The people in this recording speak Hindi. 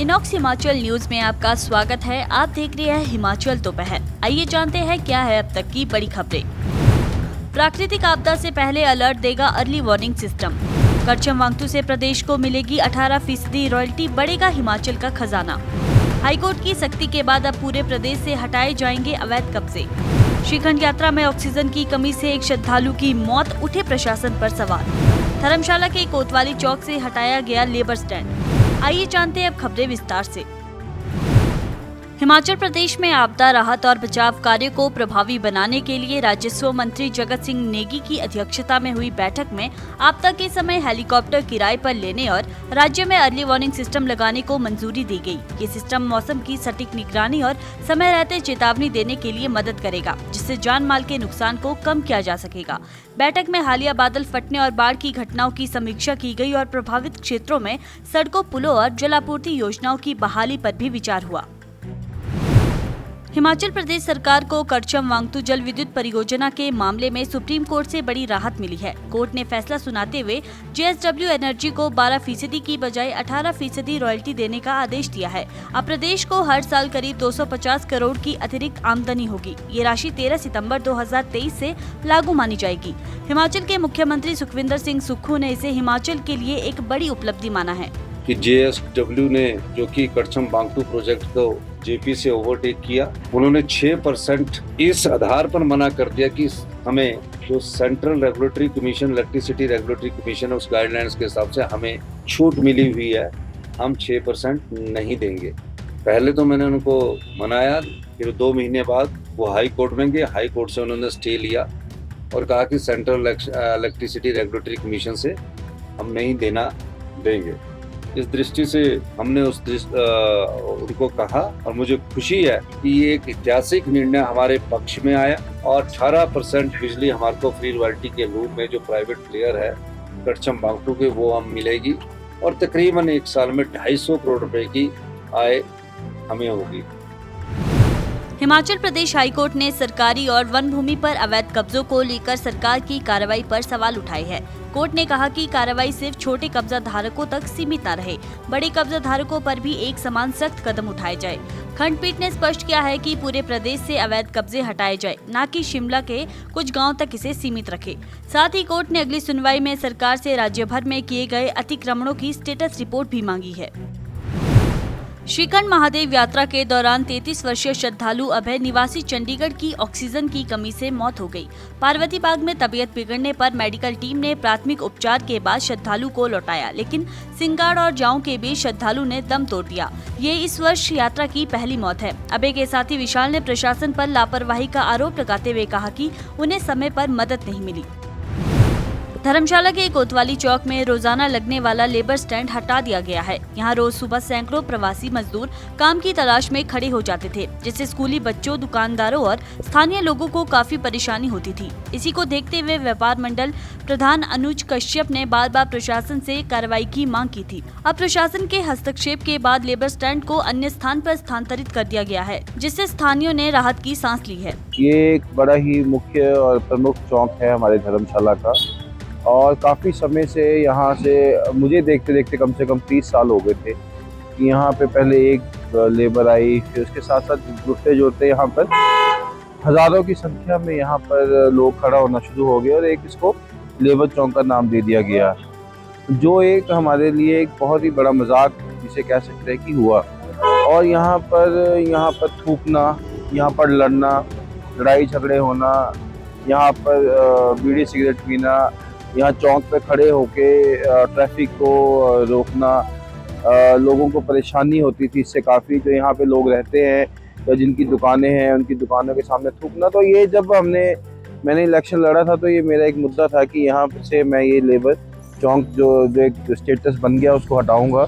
इनॉक्स हिमाचल न्यूज में आपका स्वागत है। आप देख रहे हैं हिमाचल दोपहर। आइए जानते हैं क्या है अब तक की बड़ी खबरें। प्राकृतिक आपदा से पहले अलर्ट देगा early warning system. Karcham Wangtoo से प्रदेश को मिलेगी 18% रॉयल्टी, बढ़ेगा हिमाचल का खजाना। हाईकोर्ट की सख्ती के बाद अब पूरे प्रदेश से हटाए जाएंगे अवैध कब्जे। श्रीखंड यात्रा में ऑक्सीजन की कमी से एक श्रद्धालु की मौत, उठे प्रशासन पर सवाल। धर्मशाला के कोतवाली चौक से हटाया गया लेबर स्टैंड। आइए जानते हैं अब खबरें विस्तार से। हिमाचल प्रदेश में आपदा राहत और बचाव कार्य को प्रभावी बनाने के लिए राजस्व मंत्री जगत सिंह नेगी की अध्यक्षता में हुई बैठक में आपदा के समय हेलीकॉप्टर किराए पर लेने और राज्य में अर्ली वार्निंग सिस्टम लगाने को मंजूरी दी गई। ये सिस्टम मौसम की सटीक निगरानी और समय रहते चेतावनी देने के लिए मदद करेगा, जिससे जान माल के नुकसान को कम किया जा सकेगा। बैठक में हालिया बादल फटने और बाढ़ की घटनाओं की समीक्षा की गई और प्रभावित क्षेत्रों में सड़कों, पुलों और जलापूर्ति योजनाओं की बहाली पर भी विचार हुआ। हिमाचल प्रदेश सरकार को करचम वांगतू जल विद्युत परियोजना के मामले में सुप्रीम कोर्ट से बड़ी राहत मिली है। कोर्ट ने फैसला सुनाते हुए JSW एनर्जी को 12% की बजाय 18% रॉयल्टी देने का आदेश दिया है। अब प्रदेश को हर साल करीब 250 करोड़ की अतिरिक्त आमदनी होगी। ये राशि 13 सितंबर 2023 से लागू मानी जाएगी। हिमाचल के मुख्यमंत्री सुखविंदर सिंह सुक्खू ने इसे हिमाचल के लिए एक बड़ी उपलब्धि माना है कि JSW ने जो कि करचम वांगतू प्रोजेक्ट को JP से ओवरटेक किया, उन्होंने 6% इस आधार पर मना कर दिया कि हमें जो central regulatory commission, electricity regulatory commission, उस गाइडलाइंस के हिसाब से हमें छूट मिली हुई है, हम 6% नहीं देंगे। पहले तो मैंने उनको मनाया, फिर 2 महीने बाद वो हाई कोर्ट में गए। हाई कोर्ट से उन्होंने स्टे लिया और कहा कि सेंट्रल इलेक्ट्रिसिटी रेगुलेटरी कमीशन से हम नहीं देना देंगे। इस दृष्टि से हमने उनको कहा और मुझे खुशी है कि ये एक ऐतिहासिक निर्णय हमारे पक्ष में आया और 18% बिजली हमारे को फ्री रॉयल्टी के रूप में जो प्राइवेट प्लेयर है करचम वांगतू के, वो हम मिलेगी और तकरीबन 1 साल में 250 करोड़ रुपए की आय हमें होगी। हिमाचल प्रदेश हाईकोर्ट ने सरकारी और वन भूमि पर अवैध कब्जों को लेकर सरकार की कार्रवाई पर सवाल उठाए हैं। कोर्ट ने कहा कि कार्रवाई सिर्फ छोटे कब्जा धारकों तक सीमित न रहे, बड़े कब्जा धारकों पर भी एक समान सख्त कदम उठाए जाए। खंडपीठ ने स्पष्ट किया है कि पूरे प्रदेश से अवैध कब्जे हटाए जाए, न कि शिमला के कुछ गांव तक इसे सीमित रखे। साथ ही कोर्ट ने अगली सुनवाई में सरकार से राज्य भर में किए गए अतिक्रमणों की स्टेटस रिपोर्ट भी मांगी है। श्रीखंड महादेव यात्रा के दौरान 33 वर्षीय श्रद्धालु अभय निवासी चंडीगढ़ की ऑक्सीजन की कमी से मौत हो गई। पार्वती बाग में तबीयत बिगड़ने पर मेडिकल टीम ने प्राथमिक उपचार के बाद श्रद्धालु को लौटाया, लेकिन सिंगाड़ और जाऊं के बीच श्रद्धालु ने दम तोड़ दिया। ये इस वर्ष यात्रा की पहली मौत है। अभय के साथी विशाल ने प्रशासन पर लापरवाही का आरोप लगाते हुए कहा कि उन्हें समय पर मदद नहीं मिली। धर्मशाला के कोतवाली चौक में रोजाना लगने वाला लेबर स्टैंड हटा दिया गया है। यहाँ रोज सुबह सैकड़ों प्रवासी मजदूर काम की तलाश में खड़े हो जाते थे, जिससे स्कूली बच्चों, दुकानदारों और स्थानीय लोगों को काफी परेशानी होती थी। इसी को देखते हुए व्यापार मंडल प्रधान अनुज कश्यप ने बार बार प्रशासन से कार्रवाई की मांग की थी। अब प्रशासन के हस्तक्षेप के बाद लेबर स्टैंड को अन्य स्थान पर स्थानांतरित कर दिया गया है, जिससे स्थानीयों ने राहत की सांस ली है। ये एक बड़ा ही मुख्य और प्रमुख चौक है हमारे धर्मशाला का और काफ़ी समय से यहाँ से मुझे देखते देखते कम से कम 30 साल हो गए थे कि यहाँ पे पहले एक लेबर आई, फिर उसके साथ साथ जुड़ते जुड़ते यहाँ पर हज़ारों की संख्या में यहाँ पर लोग खड़ा होना शुरू हो गए और एक इसको लेबर चौक का नाम दे दिया गया, जो एक हमारे लिए एक बहुत ही बड़ा मजाक जिसे कह सकते हैं कि हुआ। और यहाँ पर थूकना, यहाँ पर लड़ना, लड़ाई झगड़े होना, यहाँ पर बीड़ी सिगरेट पीना, यहाँ चौक पे खड़े होके ट्रैफिक को रोकना, लोगों को परेशानी होती थी इससे काफ़ी। जो यहाँ पे लोग रहते हैं या जिनकी दुकानें हैं, उनकी दुकानों के सामने थूकना। तो ये जब मैंने इलेक्शन लड़ा था तो ये मेरा एक मुद्दा था कि यहाँ से मैं ये लेबर चौक जो एक स्टेटस बन गया उसको हटाऊंगा।